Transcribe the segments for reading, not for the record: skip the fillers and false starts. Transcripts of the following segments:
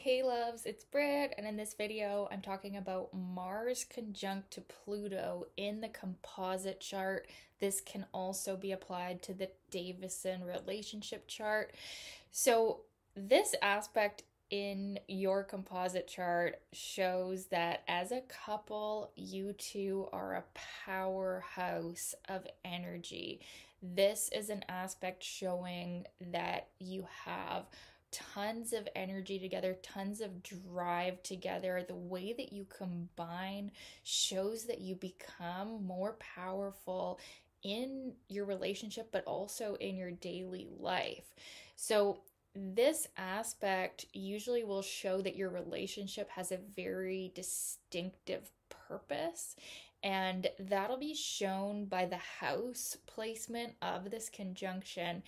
Hey loves, it's Brit, and in this video I'm talking about Mars conjunct to Pluto in the composite chart. This can also be applied to the Davison relationship chart. So this aspect in your composite chart shows that as a couple, you two are a powerhouse of energy. This is an aspect showing that you have tons of energy together, tons of drive together. The way that you combine shows that you become more powerful in your relationship, but also in your daily life. So, this aspect usually will show that your relationship has a very distinctive purpose, and that'll be shown by the house placement of this conjunction.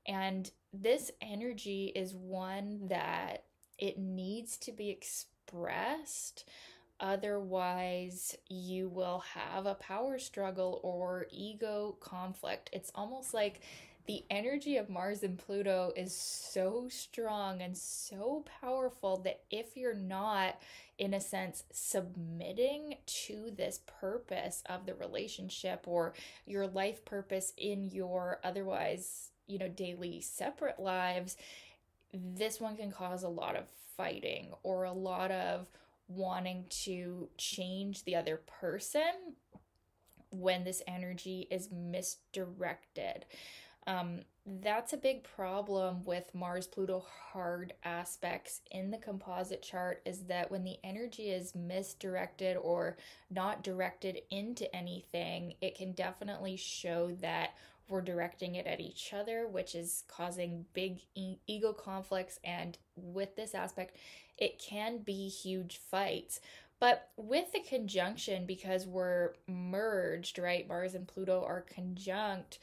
And this energy is one that it needs to be expressed. Otherwise, you will have a power struggle or ego conflict. It's almost like the energy of Mars and Pluto is so strong and so powerful that if you're not, in a sense, submitting to this purpose of the relationship or your life purpose in your otherwise, daily separate lives, this one can cause a lot of fighting or a lot of wanting to change the other person when this energy is misdirected. That's a big problem with Mars Pluto hard aspects in the composite chart, is that when the energy is misdirected or not directed into anything, it can definitely show that we're directing it at each other, which is causing big ego conflicts. And with this aspect, it can be huge fights. But with the conjunction, because we're merged, right? Mars and Pluto are conjunct.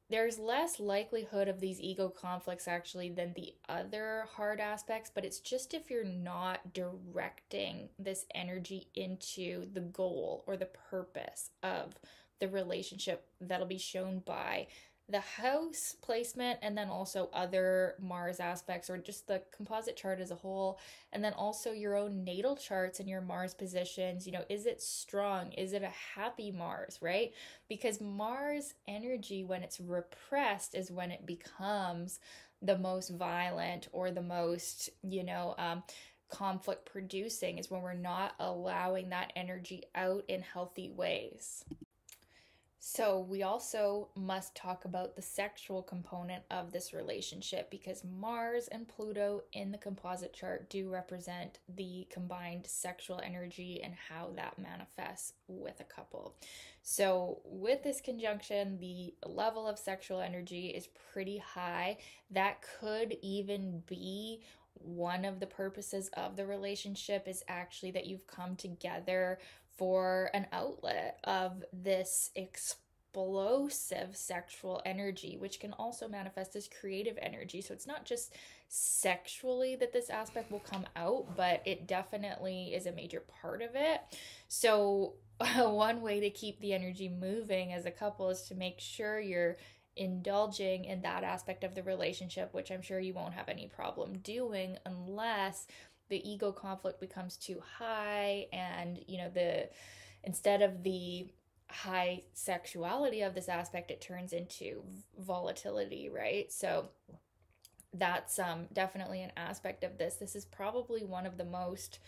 There's less likelihood of these ego conflicts actually than the other hard aspects, but it's just if you're not directing this energy into the goal or the purpose of the relationship, that'll be shown by the house placement and then also other Mars aspects or just the composite chart as a whole. And then also your own natal charts and your Mars positions. Is it strong? Is it a happy Mars, right? Because Mars energy, when it's repressed, is when it becomes the most violent or the most, conflict producing, is when we're not allowing that energy out in healthy ways. So, we also must talk about the sexual component of this relationship, because Mars and Pluto in the composite chart do represent the combined sexual energy and how that manifests with a couple. So, with this conjunction, the level of sexual energy is pretty high. That could even be one of the purposes of the relationship, is actually that you've come together for an outlet of this explosive sexual energy, which can also manifest as creative energy. So it's not just sexually that this aspect will come out, but it definitely is a major part of it. So one way to keep the energy moving as a couple is to make sure you're indulging in that aspect of the relationship, which I'm sure you won't have any problem doing unless the ego conflict becomes too high, and instead of the high sexuality of this aspect, it turns into volatility, right? So that's definitely an aspect of this. This is probably one of the most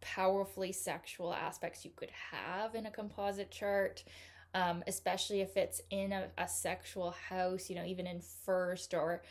powerfully sexual aspects you could have in a composite chart, especially if it's in a sexual house, even in first or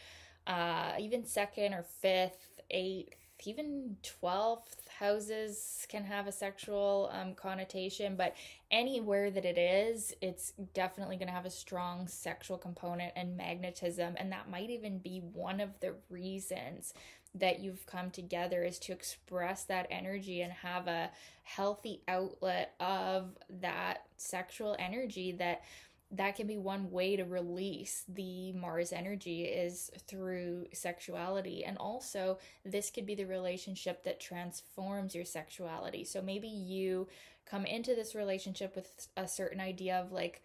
even second or fifth, eighth, even 12th houses can have a sexual connotation, but anywhere that it is, it's definitely going to have a strong sexual component and magnetism. And that might even be one of the reasons that you've come together, is to express that energy and have a healthy outlet of that sexual energy. That can be one way to release the Mars energy, is through sexuality. And also, this could be the relationship that transforms your sexuality. So maybe you come into this relationship with a certain idea of like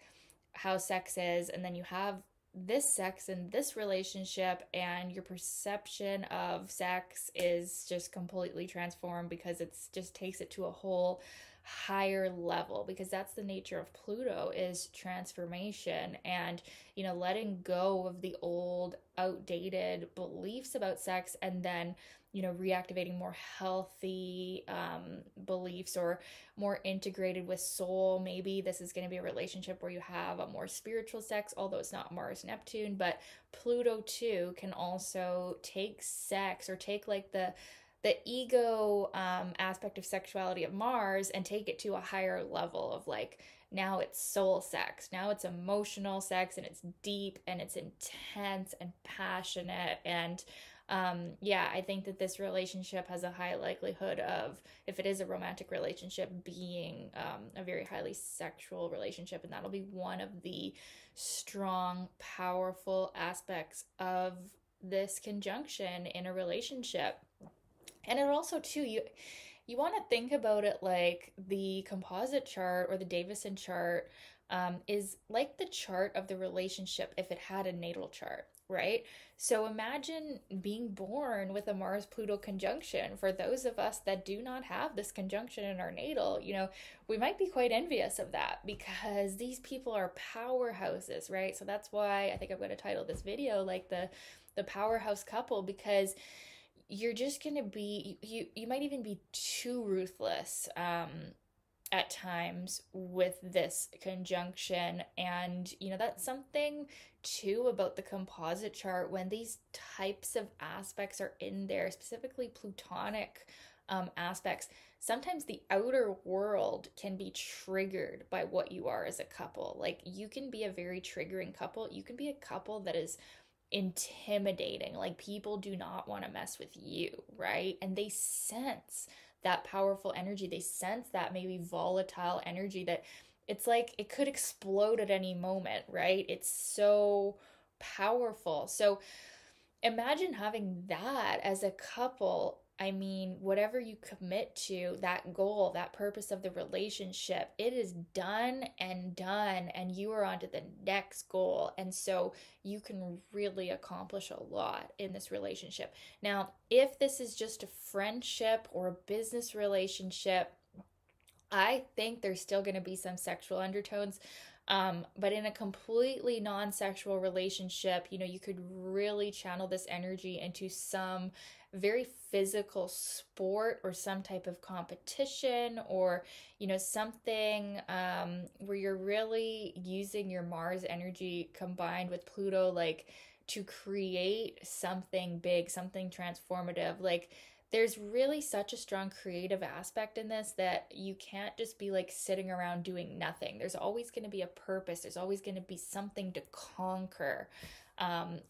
how sex is, and then you have this sex in this relationship, and your perception of sex is just completely transformed because it's just takes it to a whole higher level, because that's the nature of Pluto, is transformation, and letting go of the old outdated beliefs about sex, and then reactivating more healthy beliefs, or more integrated with soul. Maybe this is going to be a relationship where you have a more spiritual sex, although it's not Mars Neptune, but Pluto too can also take sex, or take like the ego aspect of sexuality of Mars, and take it to a higher level of like, now it's soul sex, now it's emotional sex, and it's deep and it's intense and passionate. And yeah, I think that this relationship has a high likelihood of, if it is a romantic relationship, being a very highly sexual relationship. And that'll be one of the strong, powerful aspects of this conjunction in a relationship. And it also too, you want to think about it like the composite chart or the Davison chart is like the chart of the relationship if it had a natal chart, right? So imagine being born with a Mars Pluto conjunction. For those of us that do not have this conjunction in our natal, we might be quite envious of that, because these people are powerhouses, right? So that's why I think I'm going to title this video like the powerhouse couple, because you're just going to be, you might even be too ruthless at times with this conjunction. And that's something too about the composite chart. When these types of aspects are in there, specifically plutonic aspects, sometimes the outer world can be triggered by what you are as a couple. Like, you can be a very triggering couple. You can be a couple that is intimidating. Like, people do not want to mess with you, right? And they sense that powerful energy. They sense that maybe volatile energy that it's like it could explode at any moment, right? It's so powerful. So imagine having that as a couple. I mean, whatever you commit to, that goal, that purpose of the relationship, it is done, and you are on to the next goal. And so you can really accomplish a lot in this relationship. Now, if this is just a friendship or a business relationship, I think there's still going to be some sexual undertones. But in a completely non-sexual relationship, you could really channel this energy into some very physical sport, or some type of competition, or something where you're really using your Mars energy combined with Pluto, like, to create something big, something transformative. Like, there's really such a strong creative aspect in this that you can't just be like sitting around doing nothing. There's always going to be a purpose. There's always going to be something to conquer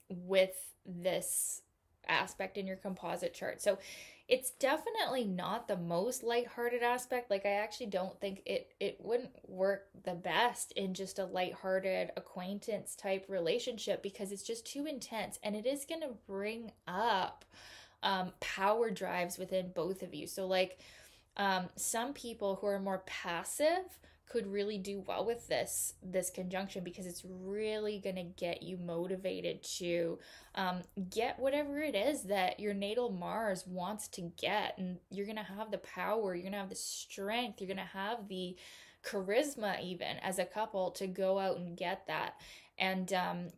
with this aspect in your composite chart. So it's definitely not the most lighthearted aspect. Like, I actually don't think it wouldn't work the best in just a lighthearted acquaintance type relationship, because it's just too intense, and it is going to bring up power drives within both of you. So like some people who are more passive could really do well with this conjunction, because it's really going to get you motivated to get whatever it is that your natal Mars wants to get. And you're going to have the power, you're going to have the strength, you're going to have the charisma even as a couple to go out and get that. And,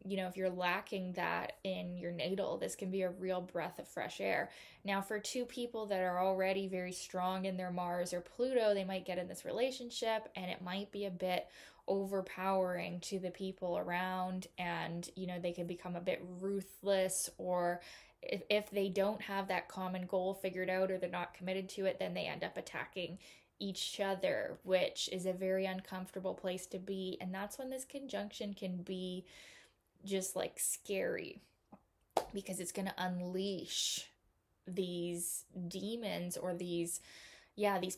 if you're lacking that in your natal, this can be a real breath of fresh air. Now, for two people that are already very strong in their Mars or Pluto, they might get in this relationship and it might be a bit overpowering to the people around. And, they can become a bit ruthless, or if they don't have that common goal figured out, or they're not committed to it, then they end up attacking each other, which is a very uncomfortable place to be. And that's when this conjunction can be just like scary, because it's going to unleash these demons, or these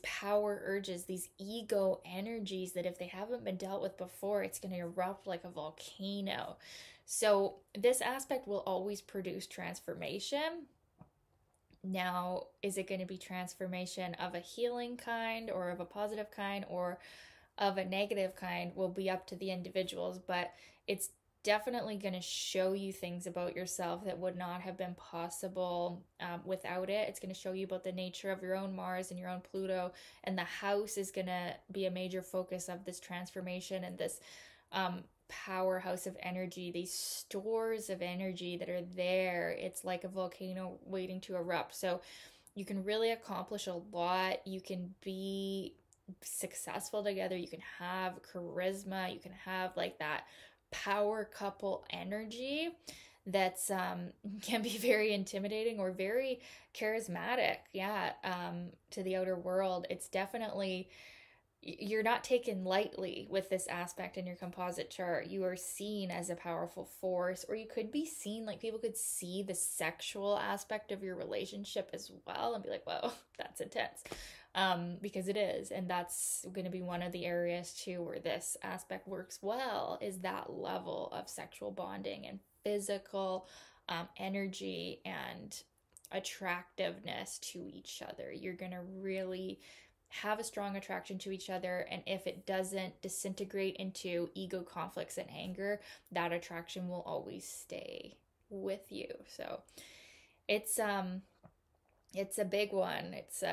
power urges, these ego energies that if they haven't been dealt with before, it's going to erupt like a volcano. So this aspect will always produce transformation. Now, is it going to be transformation of a healing kind, or of a positive kind, or of a negative kind? Will be up to the individuals, but it's definitely going to show you things about yourself that would not have been possible without it. It's going to show you about the nature of your own Mars and your own Pluto, and the house is going to be a major focus of this transformation and this powerhouse of energy, these stores of energy that are there. It's like a volcano waiting to erupt. So you can really accomplish a lot. You can be successful together. You can have charisma. You can have like that power couple energy that's can be very intimidating or very charismatic, yeah, to the outer world. It's definitely, you're not taken lightly with this aspect in your composite chart. You are seen as a powerful force, or you could be seen, like people could see the sexual aspect of your relationship as well and be like, whoa, that's intense. Because it is. And that's going to be one of the areas too where this aspect works well, is that level of sexual bonding and physical energy and attractiveness to each other. You're going to really have a strong attraction to each other, and if it doesn't disintegrate into ego conflicts and anger, that attraction will always stay with you. So it's a big one. It's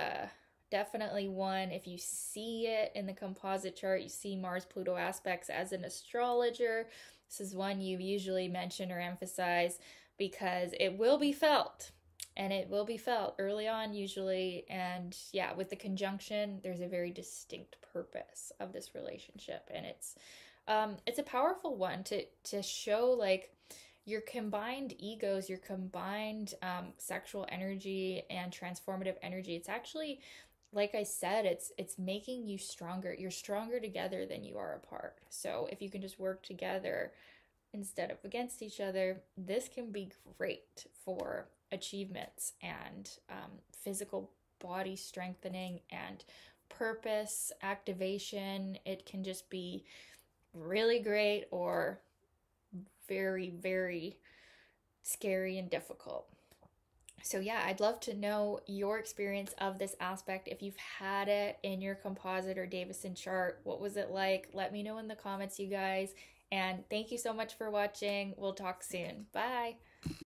definitely one, if you see it in the composite chart, you see Mars Pluto aspects as an astrologer, this is one you usually mention or emphasize, because it will be felt, and it will be felt early on usually. And yeah, with the conjunction, there's a very distinct purpose of this relationship, and it's a powerful one to show like your combined egos, your combined sexual energy and transformative energy. It's actually, like I said, it's making you stronger. You're stronger together than you are apart. So if you can just work together instead of against each other, this can be great for achievements and physical body strengthening and purpose activation. It can just be really great or very, very scary and difficult. So yeah, I'd love to know your experience of this aspect. If you've had it in your composite or Davison chart, what was it like? Let me know in the comments, you guys. And thank you so much for watching. We'll talk soon. Bye.